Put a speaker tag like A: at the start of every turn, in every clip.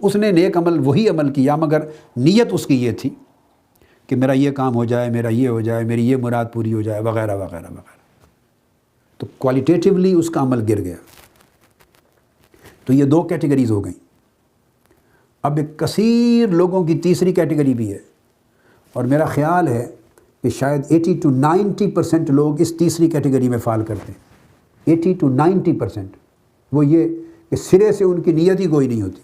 A: اس نے نیک عمل وہی عمل کیا، مگر نیت اس کی یہ تھی کہ میرا یہ کام ہو جائے، میرا یہ ہو جائے، میری یہ مراد پوری ہو جائے، وغیرہ وغیرہ وغیرہ، تو کوالیٹیٹیولی اس کا عمل گر گیا۔ تو یہ 2 کیٹیگریز ہو گئیں۔ اب ایک کثیر لوگوں کی تیسری کیٹیگری بھی ہے، اور میرا خیال ہے کہ شاید 80 to 90% لوگ اس تیسری کیٹیگری میں فال کرتے ہیں۔ 80 to 90%، وہ یہ کہ سرے سے ان کی نیت ہی کوئی نہیں ہوتی،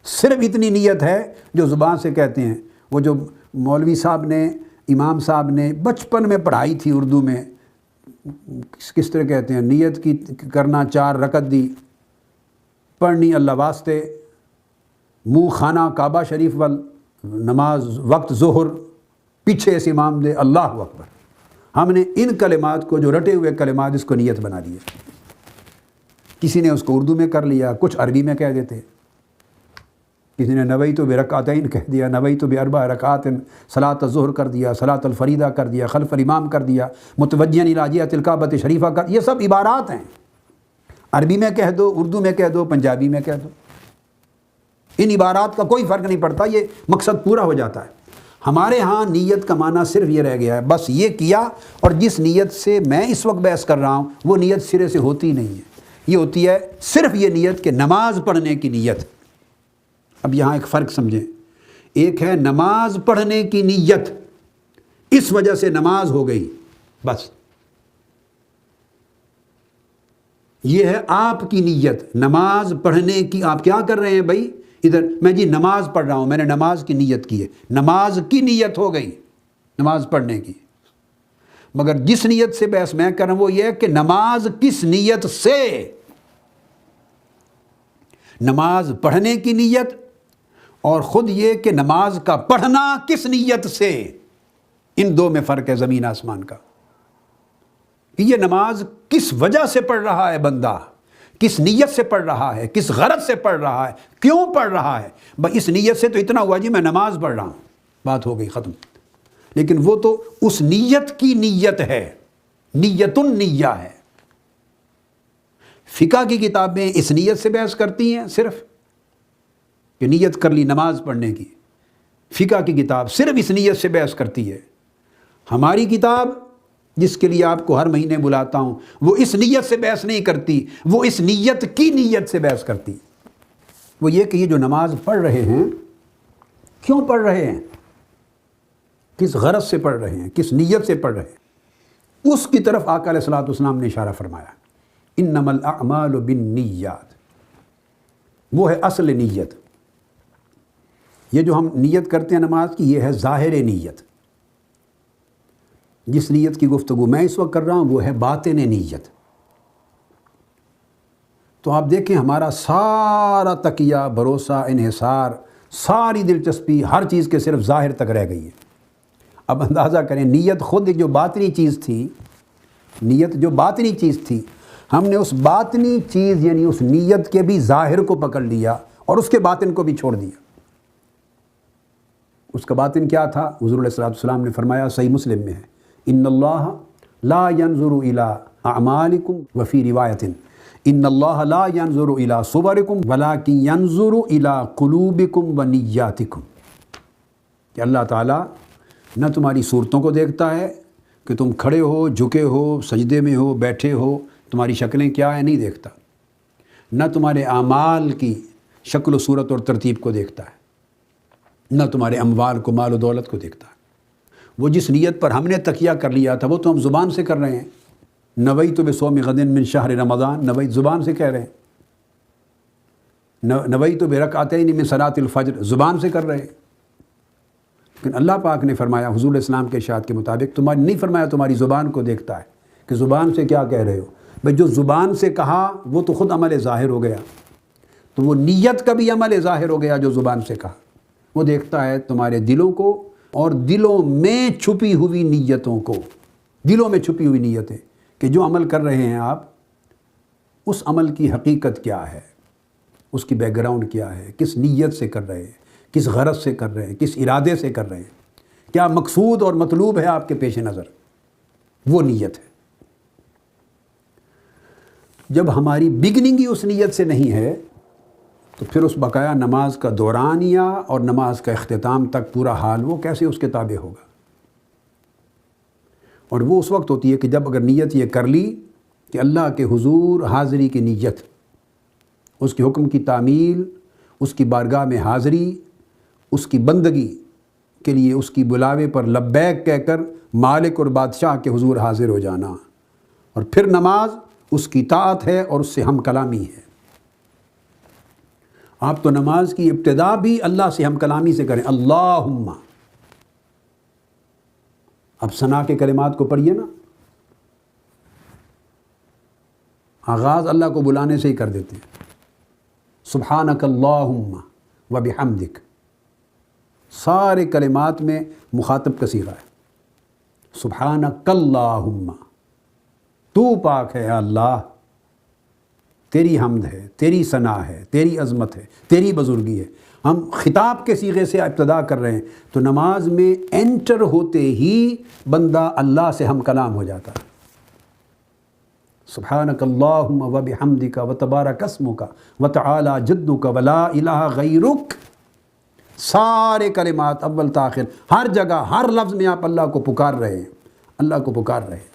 A: صرف اتنی نیت ہے جو زبان سے کہتے ہیں۔ وہ جو مولوی صاحب نے، امام صاحب نے بچپن میں پڑھائی تھی اردو میں، کس طرح کہتے ہیں، نیت کی کرنا 4 رکعت دی، پڑھنی اللہ واسطے، منہ خانہ کعبہ شریف وال، نماز وقت ظہر، پیچھے سے امام دے اللہ اکبر۔ ہم نے ان کلمات کو، جو رٹے ہوئے کلمات، اس کو نیت بنا دیا۔ کسی نے اس کو اردو میں کر لیا، کچھ عربی میں کہہ دیتے، کسی نے نویت برکعتین کہہ دیا، نویت باربع رکعات، صلاۃ الظہر کر دیا، صلاۃ الفریدہ کر دیا، خلف الامام کر دیا، متوجہا الی جہۃ الکعبۃ شریفہ کر، یہ سب عبارات ہیں، عربی میں کہہ دو، اردو میں کہہ دو، پنجابی میں کہہ دو، ان عبارات کا کوئی فرق نہیں پڑتا، یہ مقصد پورا ہو جاتا ہے۔ ہمارے ہاں نیت کا معنی صرف یہ رہ گیا ہے، بس یہ کیا، اور جس نیت سے میں اس وقت بحث کر رہا ہوں وہ نیت سرے سے ہوتی نہیں ہے، یہ ہوتی ہے صرف یہ نیت کہ نماز پڑھنے کی نیت۔ اب یہاں ایک فرق سمجھیں، ایک ہے نماز پڑھنے کی نیت، اس وجہ سے نماز ہو گئی، بس یہ ہے آپ کی نیت، نماز پڑھنے کی۔ آپ کیا کر رہے ہیں بھائی؟ ادھر میں جی نماز پڑھ رہا ہوں، میں نے نماز کی نیت کی ہے، نماز کی نیت ہو گئی، نماز پڑھنے کی۔ مگر جس نیت سے بحث میں کر رہا ہوں وہ یہ ہے کہ نماز کس نیت سے، نماز پڑھنے کی نیت، اور خود یہ کہ نماز کا پڑھنا کس نیت سے، ان 2 میں فرق ہے زمین آسمان کا، کہ یہ نماز کس وجہ سے پڑھ رہا ہے بندہ، کس نیت سے پڑھ رہا ہے، کس غرض سے پڑھ رہا ہے، کیوں پڑھ رہا ہے۔ بس اس نیت سے تو اتنا ہوا جی میں نماز پڑھ رہا ہوں، بات ہو گئی ختم۔ لیکن وہ تو اس نیت کی نیت ہے، نیت النیہ ہے۔ فقہ کی کتابیں اس نیت سے بحث کرتی ہیں صرف، کہ نیت کر لی نماز پڑھنے کی، فقہ کی کتاب صرف اس نیت سے بحث کرتی ہے۔ ہماری کتاب، جس کے لیے آپ کو ہر مہینے بلاتا ہوں، وہ اس نیت سے بحث نہیں کرتی، وہ اس نیت کی نیت سے بحث کرتی۔ وہ یہ کہ یہ جو نماز پڑھ رہے ہیں، کیوں پڑھ رہے ہیں، کس غرض سے پڑھ رہے ہیں، کس نیت سے پڑھ رہے ہیں، اس کی طرف آقا علیہ الصلوۃ والسلام نے اشارہ فرمایا، انما الاعمال بالنیات، وہ ہے اصل نیت۔ یہ جو ہم نیت کرتے ہیں نماز کی، یہ ہے ظاہر نیت۔ جس نیت کی گفتگو میں اس وقت کر رہا ہوں وہ ہے باطن نیت۔ تو آپ دیکھیں ہمارا سارا تکیہ، بھروسہ، انحصار، ساری دلچسپی ہر چیز کے صرف ظاہر تک رہ گئی ہے۔ اب اندازہ کریں، نیت خود ایک جو باطنی چیز تھی، نیت جو باطنی چیز تھی، ہم نے اس باطنی چیز یعنی اس نیت کے بھی ظاہر کو پکڑ لیا اور اس کے باطن کو بھی چھوڑ دیا۔ اس کا باطن کیا تھا؟ حضور علیہ الصلوۃ والسلام نے فرمایا، صحیح مسلم میں ہے، ان اللہ لا ينظر الى اعمالکم، وفی روایت ان اللہ لا ينظر الى صورکم ولکن ينظر الى قلوبکم ونیاتکم، کہ اللہ تعالیٰ نہ تمہاری صورتوں کو دیکھتا ہے کہ تم کھڑے ہو، جھکے ہو، سجدے میں ہو، بیٹھے ہو، تمہاری شکلیں کیا ہیں، نہیں دیکھتا، نہ تمہارے اعمال کی شکل و صورت اور ترتیب کو دیکھتا ہے، نہ تمہارے اموال کو، مال و دولت کو دیکھتا ہے۔ وہ جس نیت پر ہم نے تکیہ کر لیا تھا وہ تو ہم زبان سے کر رہے ہیں، نویت بصوم غد من شہر رمضان، نویت زبان سے کہہ رہے ہیں، نویت برکعتین من صلاۃ الفجر زبان سے کر رہے ہیں۔ لیکن اللہ پاک نے فرمایا حضور اسلام کے ارشاد کے مطابق، تمہاری نہیں فرمایا تمہاری زبان کو دیکھتا ہے کہ زبان سے کیا کہہ رہے ہو۔ بھائی جو زبان سے کہا وہ تو خود عمل ظاہر ہو گیا، تو وہ نیت کا بھی عمل ظاہر ہو گیا جو زبان سے کہا۔ وہ دیکھتا ہے تمہارے دلوں کو اور دلوں میں چھپی ہوئی نیتوں کو، دلوں میں چھپی ہوئی نیتیں، کہ جو عمل کر رہے ہیں آپ، اس عمل کی حقیقت کیا ہے، اس کی بیک گراؤنڈ کیا ہے، کس نیت سے کر رہے ہیں، کس غرض سے کر رہے ہیں، کس ارادے سے کر رہے ہیں، کیا مقصود اور مطلوب ہے آپ کے پیش نظر، وہ نیت ہے۔ جب ہماری بگننگ ہی اس نیت سے نہیں ہے تو پھر اس بقایا نماز کا دورانیہ اور نماز کا اختتام تک پورا حال وہ کیسے اس کے تابع ہوگا؟ اور وہ اس وقت ہوتی ہے کہ جب اگر نیت یہ کر لی کہ اللہ کے حضور حاضری کی نیت، اس کے حکم کی تعمیل، اس کی بارگاہ میں حاضری، اس کی بندگی کے لیے اس کی بلاوے پر لبیک کہہ کر مالک اور بادشاہ کے حضور حاضر ہو جانا، اور پھر نماز اس کی طاعت ہے اور اس سے ہم کلامی ہے۔ آپ تو نماز کی ابتدا بھی اللہ سے ہم کلامی سے کریں، اللہم۔ اب ثنا کے کلمات کو پڑھیے نا، آغاز اللہ کو بلانے سے ہی کر دیتے ہیں، سبحانک اللہم و بحمدک۔ سارے کلمات میں مخاطب کا صیغہ ہے، سبحانک اللہم، تو پاک ہے اللہ، تیری حمد ہے، تیری ثنا ہے، تیری عظمت ہے، تیری بزرگی ہے۔ ہم خطاب کے صیغے سے ابتدا کر رہے ہیں، تو نماز میں انٹر ہوتے ہی بندہ اللہ سے ہم کلام ہو جاتا ہے۔ سبحانک اللہم و بحمدک و تبارک اسمک و تعالی جدک و لا الہ غیرک۔ سارے کلمات اول تاخر ہر جگہ ہر لفظ میں آپ اللہ کو پکار رہے ہیں، اللہ کو پکار رہے ہیں۔